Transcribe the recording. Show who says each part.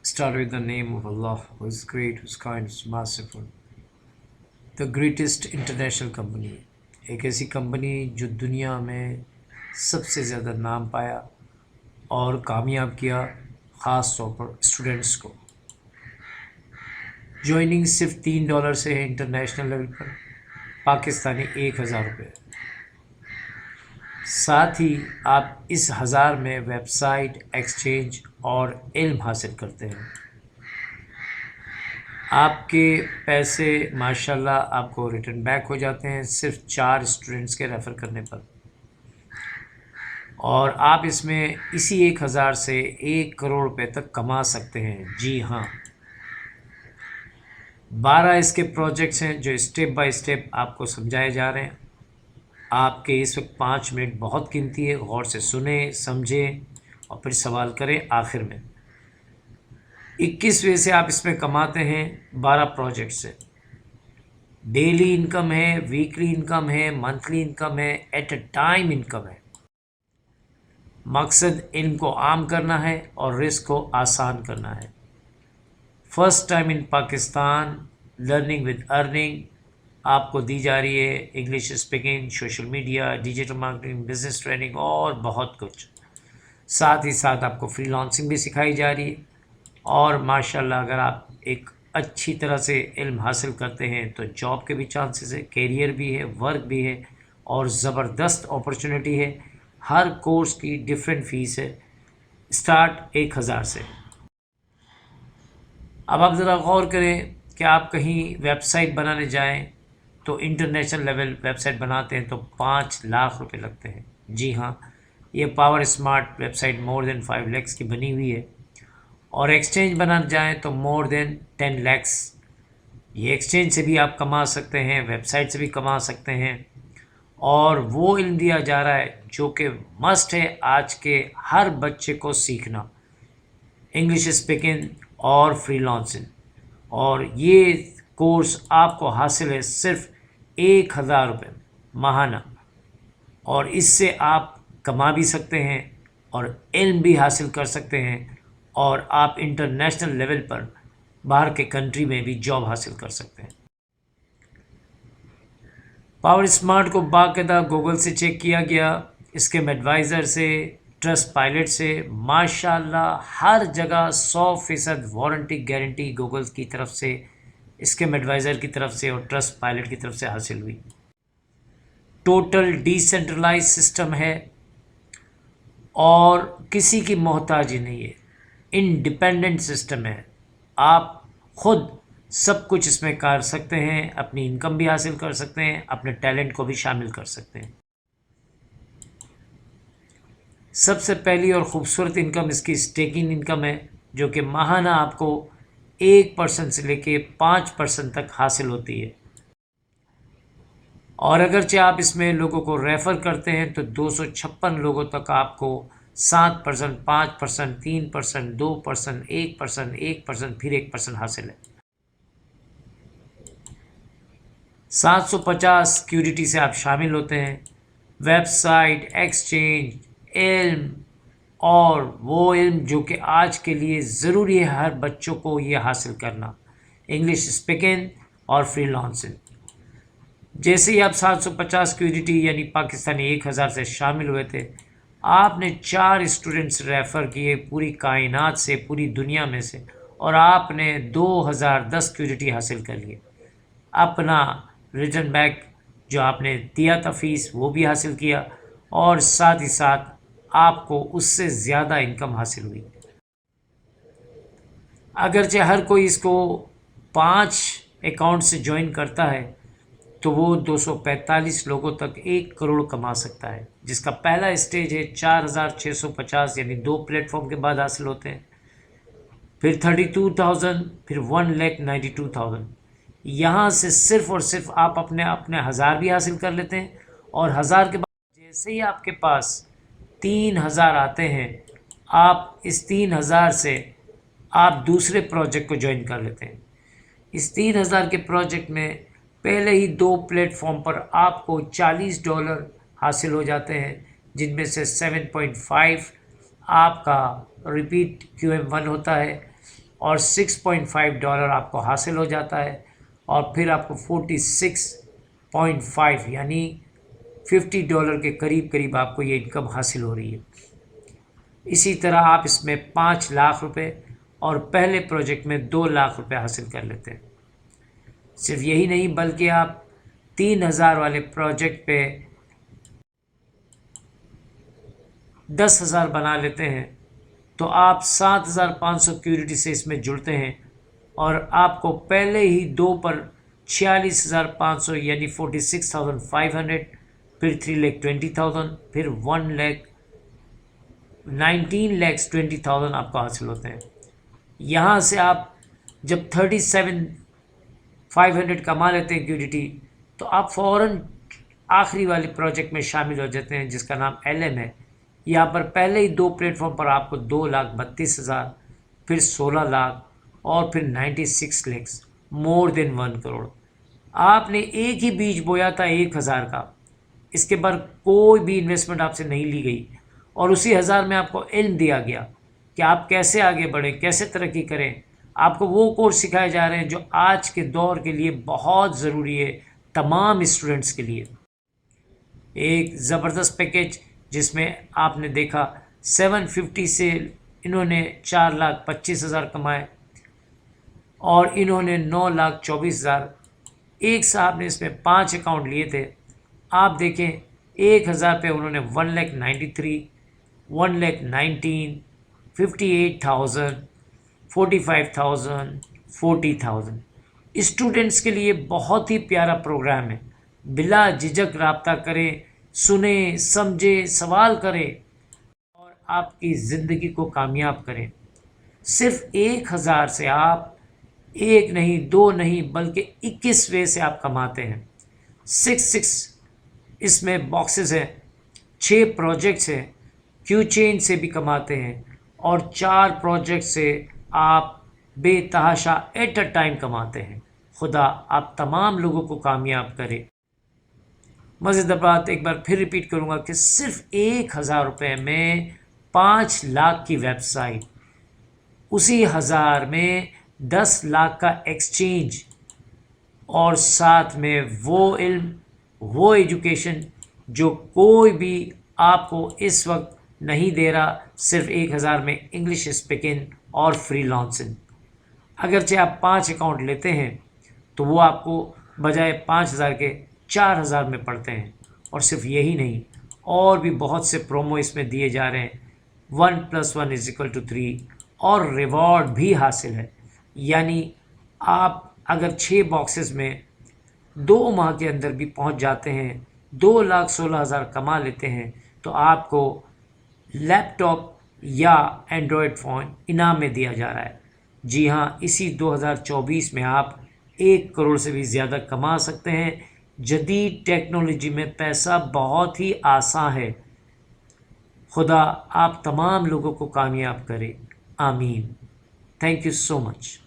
Speaker 1: Start with the name of Allah, who is great, who is kind, who is merciful. The greatest international company, ایک ایسی company جو دنیا میں سب سے زیادہ نام پایا اور کامیاب کیا، خاص طور پر اسٹوڈنٹس کو. جوائننگ صرف $3 سے ہے انٹرنیشنل لیول پر، پاکستانی 1000 روپے. ساتھ ہی آپ اس 1000 میں ویب سائٹ، ایکسچینج اور علم حاصل کرتے ہیں. آپ کے پیسے ماشاءاللہ آپ کو ریٹرن بیک ہو جاتے ہیں صرف 4 اسٹوڈنٹس کے ریفر کرنے پر، اور آپ اس میں اسی 1000 سے 1 کروڑ روپے تک کما سکتے ہیں. جی ہاں، 12 اس کے پروجیکٹس ہیں جو اسٹیپ بائی اسٹیپ آپ کو سمجھائے جا رہے ہیں. آپ کے اس وقت 5 منٹ بہت قیمتی ہے، غور سے سنیں، سمجھیں اور پھر سوال کریں. آخر میں 21 وے سے آپ اس میں کماتے ہیں 12 پروجیکٹ سے. ڈیلی انکم ہے، ویکلی انکم ہے، منتھلی انکم ہے، ایٹ اے ٹائم انکم ہے. مقصد علم کو عام کرنا ہے اور رزق کو آسان کرنا ہے. First time in Pakistan learning with earning آپ کو دی جا رہی ہے. English speaking, social media, digital marketing, business training اور بہت کچھ. ساتھ ہی ساتھ آپ کو فری لانسنگ بھی سکھائی جا رہی ہے. اور ماشاءاللہ اگر آپ ایک اچھی طرح سے علم حاصل کرتے ہیں تو جاب کے بھی چانسز ہے، کیریئر بھی ہے، ورک بھی ہے اور زبردست اپرچونٹی ہے. ہر کورس کی ڈیفرنٹ فیس ہے، اسٹارٹ 1000 سے. اب آپ ذرا غور کریں کہ آپ کہیں ویب سائٹ بنانے جائیں تو انٹرنیشنل لیول ویب سائٹ بناتے ہیں تو 5 لاکھ روپے لگتے ہیں. جی ہاں، یہ پاور اسمارٹ ویب سائٹ مور دین 5 لیکس کی بنی ہوئی ہے. اور ایکسچینج بنانا جائیں تو مور دین 10 لیکس. یہ ایکسچینج سے بھی آپ کما سکتے ہیں، ویب سائٹ سے بھی کما سکتے ہیں. اور وہ علم دیا جا رہا ہے جو کہ مسٹ ہے آج کے ہر بچے کو سیکھنا، انگلش اسپیکنگ اور فری لانسنگ. اور یہ کورس آپ کو حاصل ہے صرف 1000 روپے ماہانہ، اور اس سے آپ کما بھی سکتے ہیں اور علم بھی حاصل کر سکتے ہیں، اور آپ انٹرنیشنل لیول پر باہر کے کنٹری میں بھی جاب حاصل کر سکتے ہیں. پاور اسمارٹ کو باقاعدہ گوگل سے چیک کیا گیا، اسکیم ایڈوائزر سے، ٹرسٹ پائلٹ سے. ماشاءاللہ ہر جگہ 100% وارنٹی گارنٹی گوگل کی طرف سے، اسکیم ایڈوائزر کی طرف سے اور ٹرسٹ پائلٹ کی طرف سے حاصل ہوئی. ٹوٹل ڈیسینٹرلائز سسٹم ہے اور کسی کی محتاجی نہیں ہے، انڈیپینڈنٹ سسٹم ہے. آپ خود سب کچھ اس میں کر سکتے ہیں، اپنی انکم بھی حاصل کر سکتے ہیں، اپنے ٹیلنٹ کو بھی شامل کر سکتے ہیں. سب سے پہلی اور خوبصورت انکم اس کی اسٹیکنگ انکم ہے، جو کہ ماہانہ آپ کو 1% سے لے کے 5% تک حاصل ہوتی ہے. اور اگرچہ آپ اس میں لوگوں کو ریفر کرتے ہیں تو 256 لوگوں تک آپ کو 7%، 5%، 3%، 2%، 1%، 1%، پھر 1% حاصل ہے. 750 سیکیورٹی سے آپ شامل ہوتے ہیں. ویب سائٹ، ایکسچینج، علم، اور وہ علم جو کہ آج کے لیے ضروری ہے ہر بچوں کو یہ حاصل کرنا، انگلش اسپیکنگ اور فری لانسنگ. جیسے ہی آپ 750 سیکیورٹی یعنی پاکستانی 1000 سے شامل ہوئے تھے، آپ نے 4 اسٹوڈنٹس ریفر کیے پوری کائنات سے، پوری دنیا میں سے، اور آپ نے 2010 سیکیورٹی حاصل کر لیے. اپنا ریٹرن بیک جو آپ نے دیا تھا فیس وہ بھی حاصل کیا، اور ساتھ ہی ساتھ آپ کو اس سے زیادہ انکم حاصل ہوئی. اگرچہ ہر کوئی اس کو 5 اکاؤنٹ سے جوائن کرتا ہے تو وہ 245 لوگوں تک 1 کروڑ کما سکتا ہے، جس کا پہلا اسٹیج ہے 4650 یعنی 2 پلیٹ فارم کے بعد حاصل ہوتے ہیں، پھر 32,000، پھر 1,92,000. یہاں سے صرف اور صرف آپ اپنے 1000 بھی حاصل کر لیتے ہیں، اور 1000 کے بعد جیسے ہی آپ کے پاس 3000 آتے ہیں، آپ اس 3000 سے آپ دوسرے پروجیکٹ کو جوائن کر لیتے ہیں. اس 3000 کے پروجیکٹ میں پہلے ہی 2 پلیٹ فارم پر آپ کو $40 حاصل ہو جاتے ہیں، جن میں سے 7.5 آپ کا ریپیٹ QM1 ہوتا ہے، اور $6.5 آپ کو حاصل ہو جاتا ہے، اور پھر آپ کو 46.5 یعنی $50 کے قریب آپ کو یہ انکم حاصل ہو رہی ہے۔ اسی طرح آپ اس میں 5 لاکھ روپے اور پہلے پروجیکٹ میں 2 لاکھ روپے حاصل کر لیتے ہیں۔ صرف یہی نہیں بلکہ آپ 3,000 والے پروجیکٹ پہ 10,000 بنا لیتے ہیں تو آپ 7,500 کیوریٹی سے اس میں جڑتے ہیں، اور آپ کو پہلے ہی 2 پر 46,500 یعنی 46,500، پھر 3,20,000، پھر 19,20,000 آپ کو حاصل ہوتے ہیں۔ یہاں سے آپ جب 37,500 کما لیتے ہیں کیوریٹی، تو آپ فوراً آخری والے پروجیکٹ میں شامل ہو جاتے ہیں جس کا نام LM ہے۔ یہاں پر پہلے ہی 2 پلیٹ فارم پر آپ کو 2,32,000، پھر 16 لاکھ اور پھر 96 لیکس، مور دین 1 کروڑ۔ آپ نے ایک ہی بیج بویا تھا 1,000 کا، اس کے بعد کوئی بھی انویسٹمنٹ آپ سے نہیں لی گئی، اور اسی 1,000 میں آپ کو علم دیا گیا کہ آپ کیسے آگے بڑھیں، کیسے ترقی کریں۔ آپ کو وہ کورس سکھائے جا رہے ہیں جو آج کے دور کے لیے بہت ضروری ہے، تمام اسٹوڈنٹس کے لیے۔ ایک زبردست پیکیج جس میں آپ نے دیکھا 750 سے انہوں نے 4,25,000 کمائے، اور انہوں نے 9,24,000۔ ایک صاحب نے اس میں 5 اکاؤنٹ لیے تھے، آپ دیکھیں 1,000 پہ انہوں نے 1,93,000، 1,19,000، 58,000، 45,000، 40,000۔ اسٹوڈنٹس کے لیے بہت ہی پیارا پروگرام ہے، بلا جھجک رابطہ کریں، سنیں، سمجھیں، سوال کریں اور آپ کی زندگی کو کامیاب کریں۔ صرف 1,000 سے آپ 1 نہیں 2 نہیں بلکہ 21 وے سے آپ کماتے ہیں۔ 6 اس میں باکسز ہیں، 6 پروجیکٹس ہیں، کیو چین سے بھی کماتے ہیں، اور 4 پروجیکٹ سے آپ بے تحاشا ایٹ اے ٹائم کماتے ہیں۔ خدا آپ تمام لوگوں کو کامیاب کرے۔ مزیدار بات ایک بار پھر ریپیٹ کروں گا کہ صرف 1,000 روپے میں 5 لاکھ کی ویب سائٹ، اسی 1,000 میں 10 لاکھ کا ایکسچینج، اور ساتھ میں وہ علم، وہ ایجوکیشن جو کوئی بھی آپ کو اس وقت نہیں دے رہا، صرف 1,000 میں انگلش اسپیکنگ اور فری لانسنگ۔ اگرچہ آپ 5 اکاؤنٹ لیتے ہیں تو وہ آپ کو بجائے 5,000 کے 4,000 میں پڑتے ہیں، اور صرف یہی نہیں، اور بھی بہت سے پرومو اس میں دیے جا رہے ہیں، 1+1=3، اور ریوارڈ بھی حاصل ہے۔ یعنی آپ اگر 6 باکسز میں 2 ماہ کے اندر بھی پہنچ جاتے ہیں، 2,16,000 کما لیتے ہیں، تو آپ کو لیپ ٹاپ یا اینڈرائڈ فون انعام میں دیا جا رہا ہے۔ جی ہاں، اسی 2024 میں آپ 1 کروڑ سے بھی زیادہ کما سکتے ہیں۔ جدید ٹیکنالوجی میں پیسہ بہت ہی آسان ہے۔ خدا آپ تمام لوگوں کو کامیاب کرے، آمین۔ Thank you so much.